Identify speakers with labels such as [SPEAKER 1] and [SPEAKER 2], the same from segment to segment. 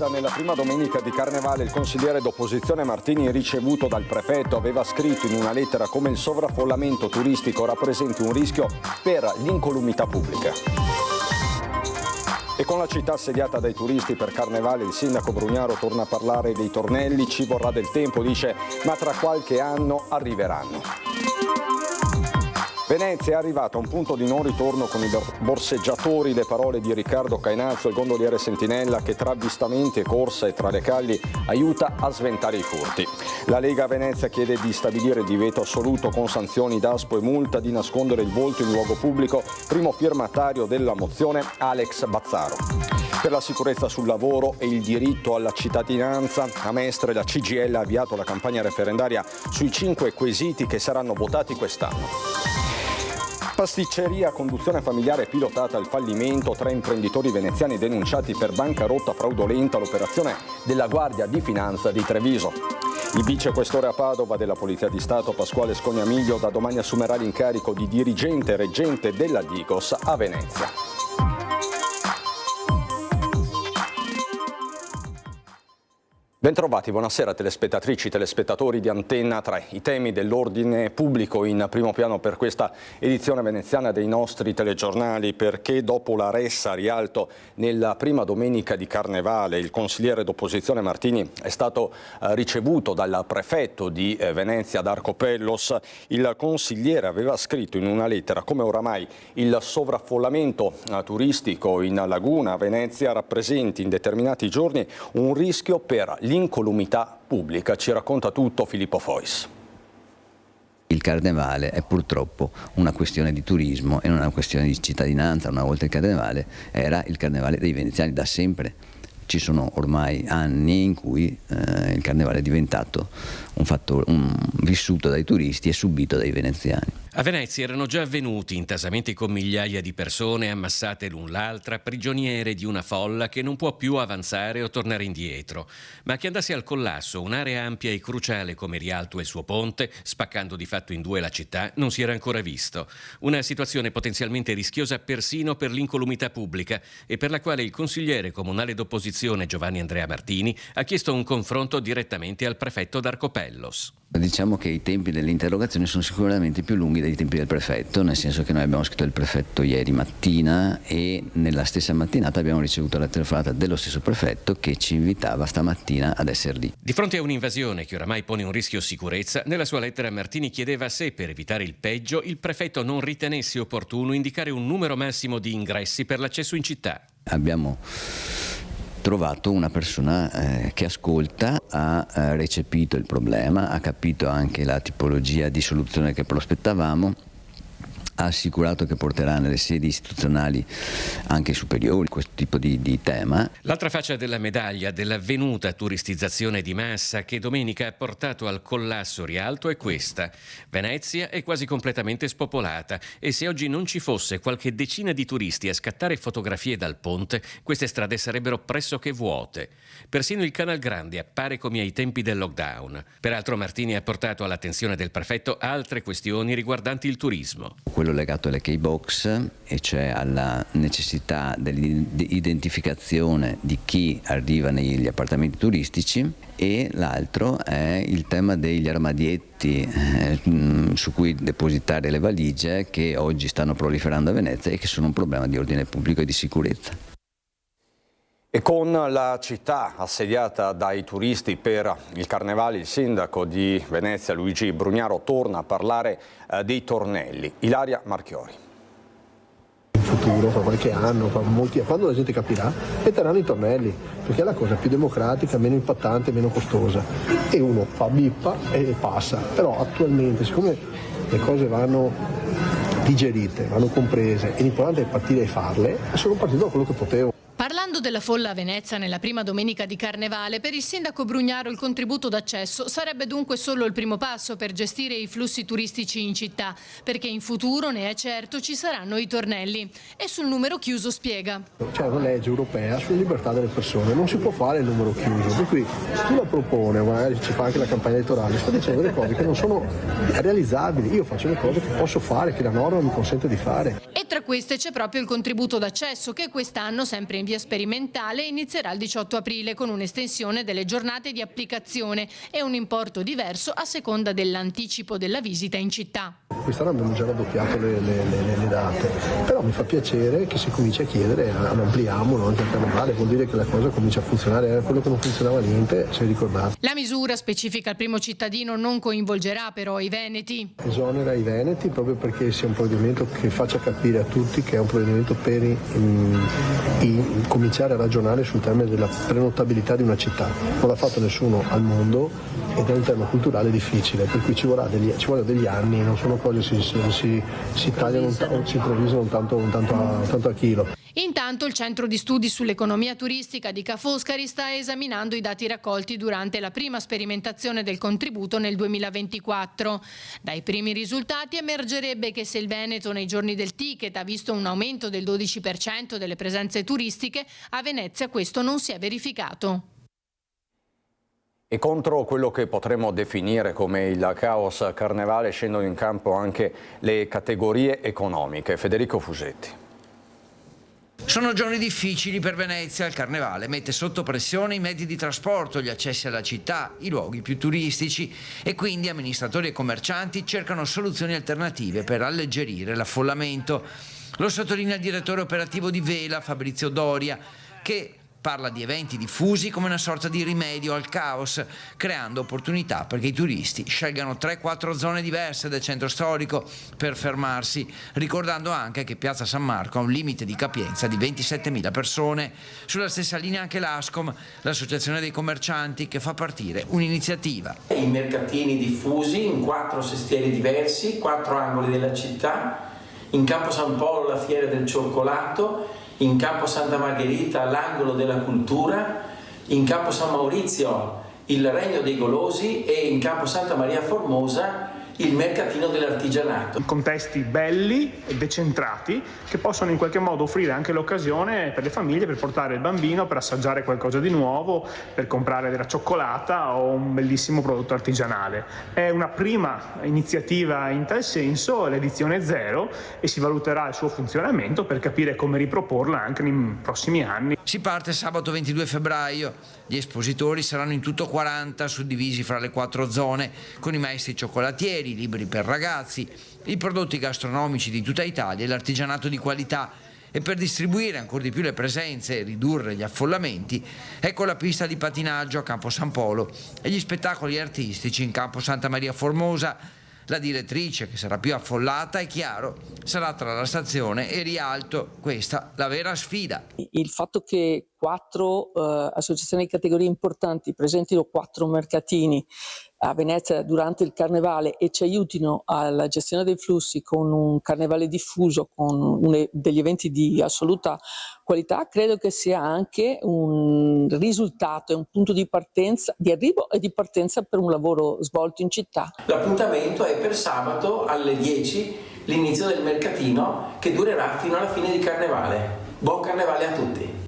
[SPEAKER 1] Venezia, nella prima domenica di Carnevale, il consigliere d'opposizione Martini, ricevuto dal prefetto, aveva scritto in una lettera come il sovraffollamento turistico rappresenti un rischio per l'incolumità pubblica. E con la città assediata dai turisti per Carnevale, il sindaco Brugnaro torna a parlare dei tornelli. Ci vorrà del tempo, dice, ma tra qualche anno arriveranno. Venezia è arrivata a un punto di non ritorno con i borseggiatori, le parole di Riccardo Cainazzo, il gondoliere sentinella che tra avvistamenti e corse tra le calli aiuta a sventare i furti. La Lega a Venezia chiede di stabilire il divieto assoluto con sanzioni d'aspo e multa di nascondere il volto in luogo pubblico, primo firmatario della mozione Alex Bazzaro. Per la sicurezza sul lavoro e il diritto alla cittadinanza, a Mestre la CGIL ha avviato la campagna referendaria sui 5 quesiti che saranno votati quest'anno. Pasticceria a conduzione familiare pilotata al fallimento, 3 imprenditori veneziani denunciati per bancarotta fraudolenta, l'operazione della Guardia di Finanza di Treviso. Il vicequestore a Padova della Polizia di Stato Pasquale Scognamiglio da domani assumerà l'incarico di dirigente reggente della Digos a Venezia. Bentrovati, buonasera telespettatrici, telespettatori di Antenna. Tra i temi dell'ordine pubblico in primo piano per questa edizione veneziana dei nostri telegiornali, perché dopo la ressa a Rialto nella prima domenica di Carnevale il consigliere d'opposizione Martini è stato ricevuto dal prefetto di Venezia Darco Pellos. Il consigliere aveva scritto in una lettera come oramai il sovraffollamento turistico in laguna a Venezia rappresenti in determinati giorni un rischio per l'incolumità pubblica. Ci racconta tutto Filippo Fois.
[SPEAKER 2] Il Carnevale è purtroppo una questione di turismo e non una questione di cittadinanza. Una volta il Carnevale era il Carnevale dei veneziani da sempre. Ci sono ormai anni in cui il Carnevale è diventato un vissuto dai turisti e subito dai veneziani.
[SPEAKER 3] A Venezia erano già avvenuti intasamenti con migliaia di persone ammassate l'un l'altra, prigioniere di una folla che non può più avanzare o tornare indietro. Ma che andasse al collasso un'area ampia e cruciale come Rialto e il suo ponte, spaccando di fatto in due la città, non si era ancora visto. Una situazione potenzialmente rischiosa persino per l'incolumità pubblica e per la quale il consigliere comunale d'opposizione Giovanni Andrea Martini ha chiesto un confronto direttamente al prefetto Darco Pellos.
[SPEAKER 2] Diciamo che i tempi delle interrogazioni sono sicuramente più lunghi dei tempi del prefetto, nel senso che noi abbiamo scritto il prefetto ieri mattina e nella stessa mattinata abbiamo ricevuto la telefonata dello stesso prefetto che ci invitava stamattina ad essere lì.
[SPEAKER 3] Di fronte a un'invasione che oramai pone un rischio sicurezza, nella sua lettera Martini chiedeva se per evitare il peggio il prefetto non ritenesse opportuno indicare un numero massimo di ingressi per l'accesso in città.
[SPEAKER 2] Abbiamo trovato una persona che ascolta, ha recepito il problema, ha capito anche la tipologia di soluzione che prospettavamo, ha assicurato che porterà nelle sedi istituzionali anche superiori questo tipo di tema.
[SPEAKER 3] L'altra faccia della medaglia dell'avvenuta turistizzazione di massa che domenica ha portato al collasso Rialto è questa. Venezia è quasi completamente spopolata e se oggi non ci fosse qualche decina di turisti a scattare fotografie dal ponte, queste strade sarebbero pressoché vuote. Persino il Canal Grande appare come ai tempi del lockdown. Peraltro Martini ha portato all'attenzione del prefetto altre questioni riguardanti il turismo.
[SPEAKER 2] Quello legato alle key box, e cioè alla necessità dell'identificazione di chi arriva negli appartamenti turistici, e l'altro è il tema degli armadietti su cui depositare le valigie che oggi stanno proliferando a Venezia e che sono un problema di ordine pubblico e di sicurezza.
[SPEAKER 1] E con la città assediata dai turisti per il Carnevale, il sindaco di Venezia Luigi Brugnaro torna a parlare dei tornelli. Ilaria Marchiori.
[SPEAKER 4] In futuro, fra qualche anno, quando la gente capirà, metteranno i tornelli, perché è la cosa più democratica, meno impattante, meno costosa. E uno fa bippa e passa. Però attualmente, siccome le cose vanno digerite, vanno comprese, e l'importante è partire e farle, sono partito da quello che potevo.
[SPEAKER 5] Parlando della folla a Venezia nella prima domenica di Carnevale, per il sindaco Brugnaro il contributo d'accesso sarebbe dunque solo il primo passo per gestire i flussi turistici in città, perché in futuro, ne è certo, ci saranno i tornelli. E sul numero chiuso spiega.
[SPEAKER 4] C'è una legge europea sulla libertà delle persone, non si può fare il numero chiuso, per cui chi la propone, magari ci fa anche la campagna elettorale, sta dicendo delle cose che non sono realizzabili. Io faccio le cose che posso fare, che la norma mi consente di fare.
[SPEAKER 5] E tra queste c'è proprio il contributo d'accesso che quest'anno, sempre in via sperimentale, inizierà il 18 aprile con un'estensione delle giornate di applicazione e un importo diverso a seconda dell'anticipo della visita in città.
[SPEAKER 4] Quest'anno abbiamo già raddoppiato le date, però mi fa piacere che si cominci a chiedere, ampliamolo anche al carnevale, vuol dire che la cosa comincia a funzionare, era quello che non funzionava niente, se ricordate.
[SPEAKER 5] La misura, specifica il primo cittadino, non coinvolgerà però i veneti.
[SPEAKER 4] Esonera i veneti proprio perché sia un provvedimento che faccia capire a tutti che è un provvedimento per cominciare a ragionare sul tema della prenottabilità di una città. Non l'ha fatto nessuno al mondo ed è un tema culturale difficile, per cui ci vogliono degli anni, non sono cose che si tagliano o si improvvisano tanto a chilo.
[SPEAKER 5] Intanto il Centro di Studi sull'Economia Turistica di Ca' Foscari sta esaminando i dati raccolti durante la prima sperimentazione del contributo nel 2024. Dai primi risultati emergerebbe che se il Veneto nei giorni del ticket ha visto un aumento del 12% delle presenze turistiche, a Venezia questo non si è verificato.
[SPEAKER 1] E contro quello che potremmo definire come il caos carnevale scendono in campo anche le categorie economiche. Federico Fusetti.
[SPEAKER 6] Sono giorni difficili per Venezia, il carnevale mette sotto pressione i mezzi di trasporto, gli accessi alla città, i luoghi più turistici e quindi amministratori e commercianti cercano soluzioni alternative per alleggerire l'affollamento. Lo sottolinea il direttore operativo di Vela, Fabrizio Doria, che parla di eventi diffusi come una sorta di rimedio al caos, creando opportunità perché i turisti scelgano 3-4 zone diverse del centro storico per fermarsi, ricordando anche che Piazza San Marco ha un limite di capienza di 27.000 persone. Sulla stessa linea anche l'ASCOM, l'associazione dei commercianti, che fa partire un'iniziativa.
[SPEAKER 7] I mercatini diffusi in 4 sestieri diversi, 4 angoli della città, in Campo San Polo la fiera del cioccolato, in Campo Santa Margherita l'angolo della cultura, in Campo San Maurizio il Regno dei Golosi e in Campo Santa Maria Formosa il mercatino dell'artigianato.
[SPEAKER 8] Contesti belli e decentrati che possono in qualche modo offrire anche l'occasione per le famiglie per portare il bambino per assaggiare qualcosa di nuovo, per comprare della cioccolata o un bellissimo prodotto artigianale. È una prima iniziativa in tal senso, l'edizione 0, e si valuterà il suo funzionamento per capire come riproporla anche nei prossimi anni.
[SPEAKER 6] Si parte sabato 22 febbraio. Gli espositori saranno in tutto 40, suddivisi fra le 4 zone, con i maestri cioccolatieri, i libri per ragazzi, i prodotti gastronomici di tutta Italia e l'artigianato di qualità. E per distribuire ancora di più le presenze e ridurre gli affollamenti, ecco la pista di patinaggio a Campo San Polo e gli spettacoli artistici in Campo Santa Maria Formosa. La direttrice, che sarà più affollata, è chiaro, sarà tra la stazione e Rialto. Questa la vera sfida.
[SPEAKER 9] Il fatto che 4 associazioni di categorie importanti presentino 4 mercatini a Venezia durante il carnevale e ci aiutino alla gestione dei flussi con un carnevale diffuso, con degli eventi di assoluta qualità, credo che sia anche un risultato e un punto di partenza, di arrivo e di partenza per un lavoro svolto in città.
[SPEAKER 7] L'appuntamento è per sabato alle 10, l'inizio del mercatino che durerà fino alla fine di carnevale. Buon carnevale a tutti!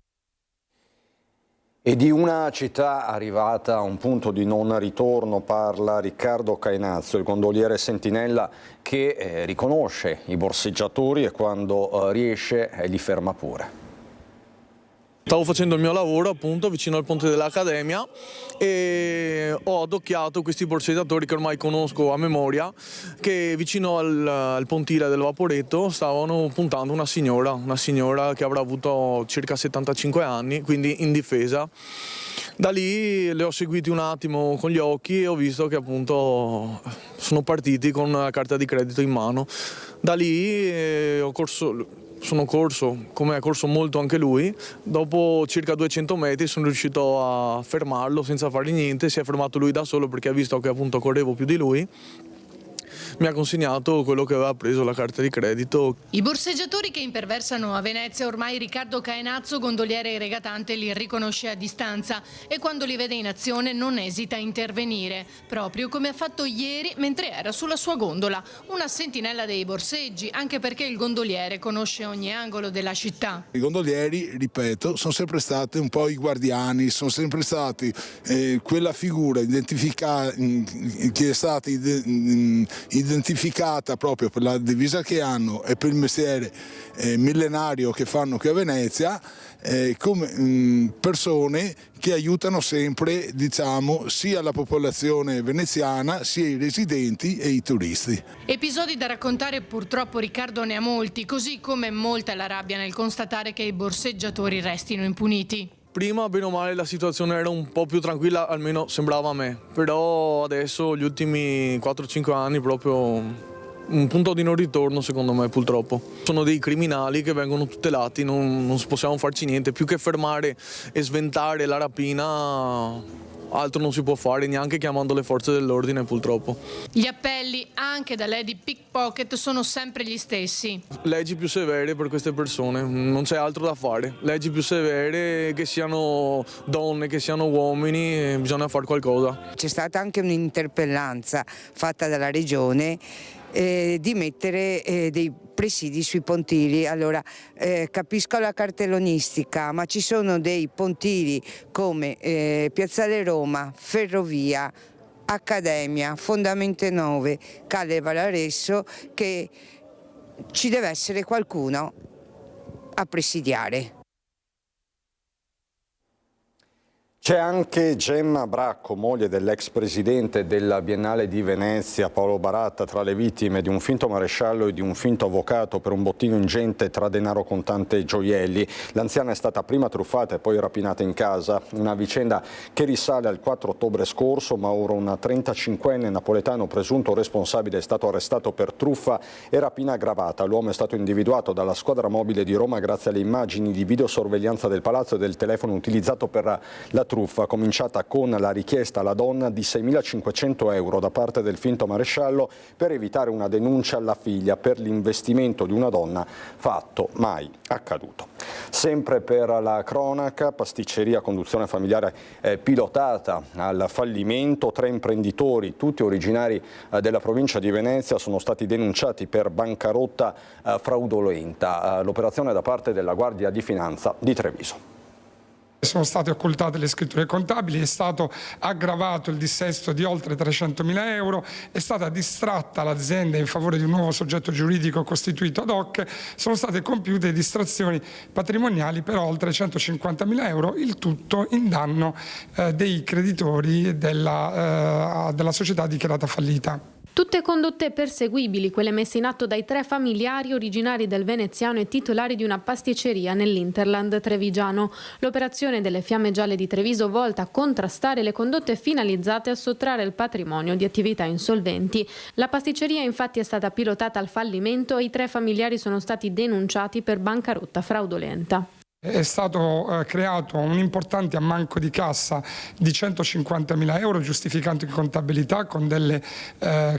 [SPEAKER 1] E di una città arrivata a un punto di non ritorno parla Riccardo Cainazzo, il gondoliere sentinella che riconosce i borseggiatori e quando riesce li ferma pure.
[SPEAKER 10] Stavo facendo il mio lavoro appunto vicino al ponte dell'Accademia e ho adocchiato questi borseggiatori che ormai conosco a memoria, che vicino al pontile del Vaporetto stavano puntando una signora che avrà avuto circa 75 anni, quindi indifesa. Da lì le ho seguiti un attimo con gli occhi e ho visto che appunto sono partiti con una carta di credito in mano. Da lì sono corso, come ha corso molto anche lui. Dopo circa 200 metri sono riuscito a fermarlo senza fargli niente. Si è fermato lui da solo perché ha visto che appunto correvo più di lui. Mi ha consegnato quello che aveva preso, la carta di credito.
[SPEAKER 5] I borseggiatori che imperversano a Venezia ormai Riccardo Cainazzo, gondoliere e regatante, li riconosce a distanza e quando li vede in azione non esita a intervenire, proprio come ha fatto ieri mentre era sulla sua gondola. Una sentinella dei borseggi, anche perché il gondoliere conosce ogni angolo della città.
[SPEAKER 11] I gondolieri, ripeto, sono sempre stati un po' i guardiani, sono sempre stati quella figura identificata che è stata identificata proprio per la divisa che hanno e per il mestiere millenario che fanno qui a Venezia, come persone che aiutano sempre, diciamo, sia la popolazione veneziana, sia i residenti e i turisti.
[SPEAKER 5] Episodi da raccontare, purtroppo Riccardo ne ha molti, così come molta la rabbia nel constatare che i borseggiatori restino impuniti.
[SPEAKER 10] Prima, bene o male, la situazione era un po' più tranquilla, almeno sembrava a me, però adesso gli ultimi 4-5 anni proprio un punto di non ritorno, secondo me, purtroppo. Sono dei criminali che vengono tutelati, non possiamo farci niente, più che fermare e sventare la rapina, altro non si può fare, neanche chiamando le forze dell'ordine, purtroppo.
[SPEAKER 5] Gli appelli anche da Lady Pickpocket sono sempre gli stessi.
[SPEAKER 10] Leggi più severe per queste persone, non c'è altro da fare. Leggi più severe, che siano donne, che siano uomini, bisogna fare qualcosa.
[SPEAKER 12] C'è stata anche un'interpellanza fatta dalla Regione di mettere dei presidi sui pontili. Allora capisco la cartellonistica, ma ci sono dei pontili come Piazzale Roma, Ferrovia, Accademia, Fondamente 9, Calle Valaresso, che ci deve essere qualcuno a presidiare.
[SPEAKER 1] C'è anche Gemma Bracco, moglie dell'ex presidente della Biennale di Venezia, Paolo Baratta, tra le vittime di un finto maresciallo e di un finto avvocato per un bottino ingente tra denaro contante e gioielli. L'anziana è stata prima truffata e poi rapinata in casa, una vicenda che risale al 4 ottobre scorso, ma ora un 35enne napoletano presunto responsabile è stato arrestato per truffa e rapina aggravata. L'uomo è stato individuato dalla squadra mobile di Roma grazie alle immagini di videosorveglianza del palazzo e del telefono utilizzato per la truffa, cominciata con la richiesta alla donna di 6.500 euro da parte del finto maresciallo per evitare una denuncia alla figlia per l'investimento di una donna, fatto mai accaduto. Sempre per la cronaca, pasticceria a conduzione familiare pilotata al fallimento, 3 imprenditori, tutti originari della provincia di Venezia, sono stati denunciati per bancarotta fraudolenta. L'operazione da parte della Guardia di Finanza di Treviso.
[SPEAKER 13] Sono state occultate le scritture contabili, è stato aggravato il dissesto di oltre 300.000 euro, è stata distratta l'azienda in favore di un nuovo soggetto giuridico costituito ad hoc, sono state compiute distrazioni patrimoniali per oltre 150.000 euro, il tutto in danno dei creditori della società dichiarata fallita.
[SPEAKER 14] Tutte condotte perseguibili, quelle messe in atto dai 3 familiari originari del veneziano e titolari di una pasticceria nell'Interland trevigiano. L'operazione delle Fiamme Gialle di Treviso volta a contrastare le condotte finalizzate a sottrarre il patrimonio di attività insolventi. La pasticceria infatti è stata pilotata al fallimento e i 3 familiari sono stati denunciati per bancarotta fraudolenta.
[SPEAKER 13] È stato creato un importante ammanco di cassa di 150.000 euro, giustificante in contabilità con delle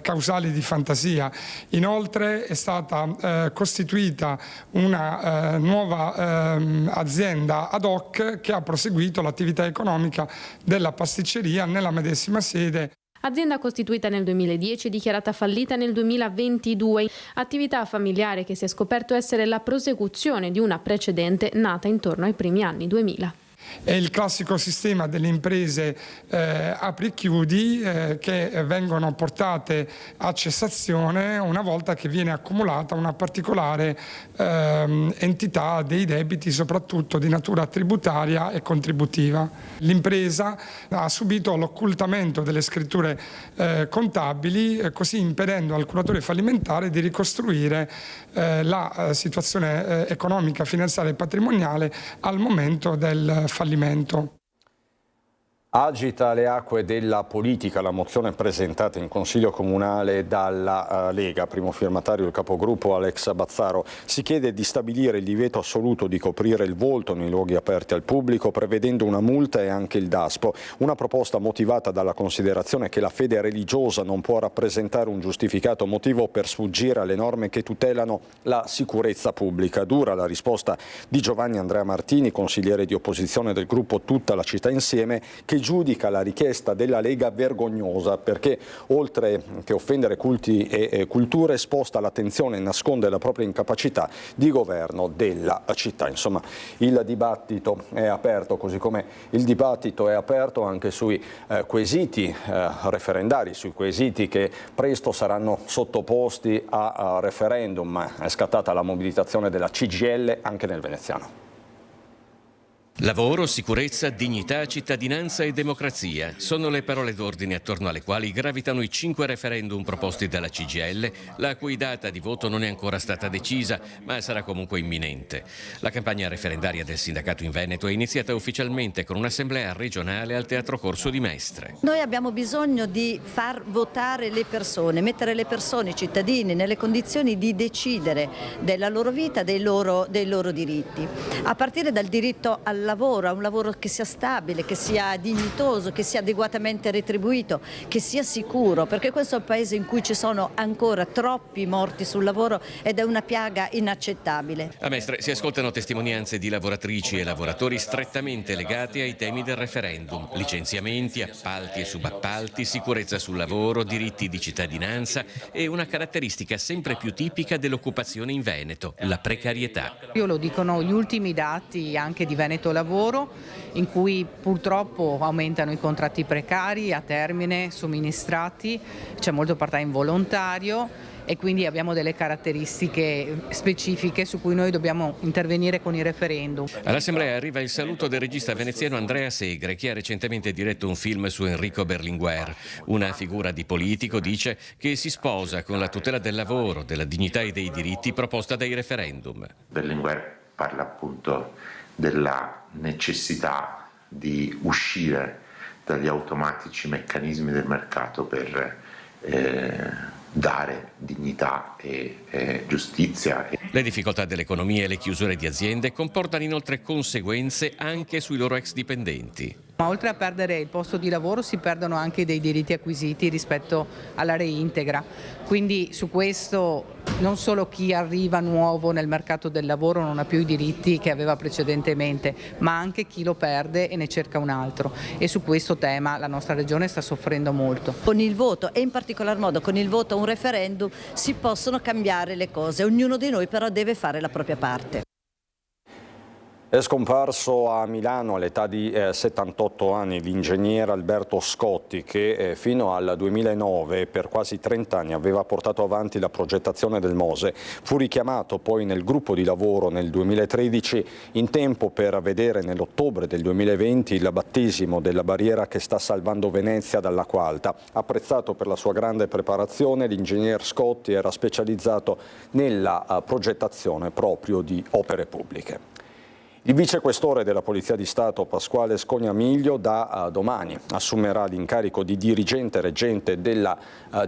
[SPEAKER 13] causali di fantasia. Inoltre è stata costituita una nuova azienda ad hoc che ha proseguito l'attività economica della pasticceria nella medesima sede.
[SPEAKER 14] Azienda costituita nel 2010 e dichiarata fallita nel 2022. Attività familiare che si è scoperto essere la prosecuzione di una precedente nata intorno ai primi anni 2000.
[SPEAKER 13] È il classico sistema delle imprese apri e chiudi che vengono portate a cessazione una volta che viene accumulata una particolare entità dei debiti, soprattutto di natura tributaria e contributiva. L'impresa ha subito l'occultamento delle scritture contabili, così impedendo al curatore fallimentare di ricostruire la situazione economica, finanziaria e patrimoniale al momento del fallimento.
[SPEAKER 1] Agita le acque della politica la mozione presentata in Consiglio Comunale dalla Lega, primo firmatario il capogruppo Alex Bazzaro. Si chiede di stabilire il divieto assoluto di coprire il volto nei luoghi aperti al pubblico, prevedendo una multa e anche il DASPO. Una proposta motivata dalla considerazione che la fede religiosa non può rappresentare un giustificato motivo per sfuggire alle norme che tutelano la sicurezza pubblica. Dura la risposta di Giovanni Andrea Martini, consigliere di opposizione del gruppo Tutta la città insieme, che giudica la richiesta della Lega vergognosa perché oltre che offendere culti e culture sposta l'attenzione e nasconde la propria incapacità di governo della città. Insomma, il dibattito è aperto, così come il dibattito è aperto anche sui quesiti referendari, sui quesiti che presto saranno sottoposti a referendum. È scattata la mobilitazione della CGIL anche nel veneziano.
[SPEAKER 3] Lavoro, sicurezza, dignità, cittadinanza e democrazia sono le parole d'ordine attorno alle quali gravitano i 5 referendum proposti dalla CGIL, la cui data di voto non è ancora stata decisa, ma sarà comunque imminente. La campagna referendaria del sindacato in Veneto è iniziata ufficialmente con un'assemblea regionale al Teatro Corso di Mestre.
[SPEAKER 15] Noi abbiamo bisogno di far votare le persone, mettere le persone, i cittadini, nelle condizioni di decidere della loro vita, dei loro diritti. A partire dal diritto al lavoro, a un lavoro che sia stabile, che sia dignitoso, che sia adeguatamente retribuito, che sia sicuro, perché questo è un paese in cui ci sono ancora troppi morti sul lavoro ed è una piaga inaccettabile.
[SPEAKER 3] A Mestre si ascoltano testimonianze di lavoratrici e lavoratori strettamente legati ai temi del referendum: licenziamenti, appalti e subappalti, sicurezza sul lavoro, diritti di cittadinanza e una caratteristica sempre più tipica dell'occupazione in Veneto, la precarietà.
[SPEAKER 16] Lo dicono gli ultimi dati anche di Veneto Lavoro, in cui purtroppo aumentano i contratti precari a termine somministrati, c'è molto part-time volontario e quindi abbiamo delle caratteristiche specifiche su cui noi dobbiamo intervenire con i referendum.
[SPEAKER 3] All'Assemblea arriva il saluto del regista veneziano Andrea Segre, che ha recentemente diretto un film su Enrico Berlinguer. Una figura di politico, dice, che si sposa con la tutela del lavoro, della dignità e dei diritti proposta dai referendum.
[SPEAKER 17] Berlinguer parla appunto della necessità di uscire dagli automatici meccanismi del mercato per dare dignità e giustizia.
[SPEAKER 3] Le difficoltà dell'economia e le chiusure di aziende comportano inoltre conseguenze anche sui loro ex dipendenti.
[SPEAKER 16] Ma oltre a perdere il posto di lavoro si perdono anche dei diritti acquisiti rispetto alla reintegra, quindi su questo non solo chi arriva nuovo nel mercato del lavoro non ha più i diritti che aveva precedentemente, ma anche chi lo perde e ne cerca un altro, e su questo tema la nostra regione sta soffrendo molto.
[SPEAKER 15] Con il voto e in particolar modo con il voto a un referendum si possono cambiare le cose, ognuno di noi però deve fare la propria parte.
[SPEAKER 1] È scomparso a Milano all'età di 78 anni l'ingegnere Alberto Scotti, che fino al 2009 per quasi 30 anni aveva portato avanti la progettazione del Mose. Fu richiamato poi nel gruppo di lavoro nel 2013 in tempo per vedere nell'ottobre del 2020 il battesimo della barriera che sta salvando Venezia dall'acqua alta. Apprezzato per la sua grande preparazione, l'ingegner Scotti era specializzato nella progettazione proprio di opere pubbliche. Il vicequestore della Polizia di Stato Pasquale Scognamiglio da domani assumerà l'incarico di dirigente reggente della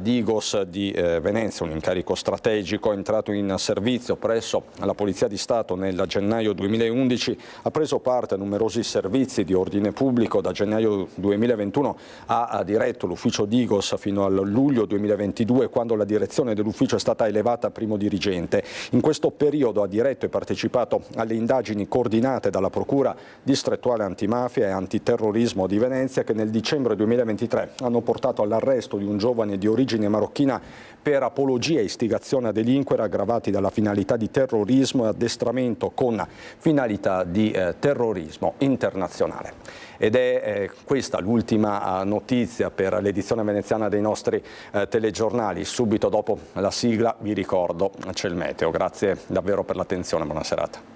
[SPEAKER 1] Digos di Venezia, un incarico strategico. Entrato in servizio presso la Polizia di Stato nel gennaio 2011, ha preso parte a numerosi servizi di ordine pubblico. Da gennaio 2021 ha diretto l'ufficio Digos fino al luglio 2022, quando la direzione dell'ufficio è stata elevata a primo dirigente. In questo periodo ha diretto e partecipato alle indagini coordinate dalla Procura distrettuale antimafia e antiterrorismo di Venezia, che nel dicembre 2023 hanno portato all'arresto di un giovane di origine marocchina per apologia e istigazione a delinquere aggravati dalla finalità di terrorismo e addestramento con finalità di terrorismo internazionale. Ed è questa l'ultima notizia per l'edizione veneziana dei nostri telegiornali. Subito dopo la sigla vi ricordo c'è il meteo. Grazie davvero per l'attenzione, buona serata.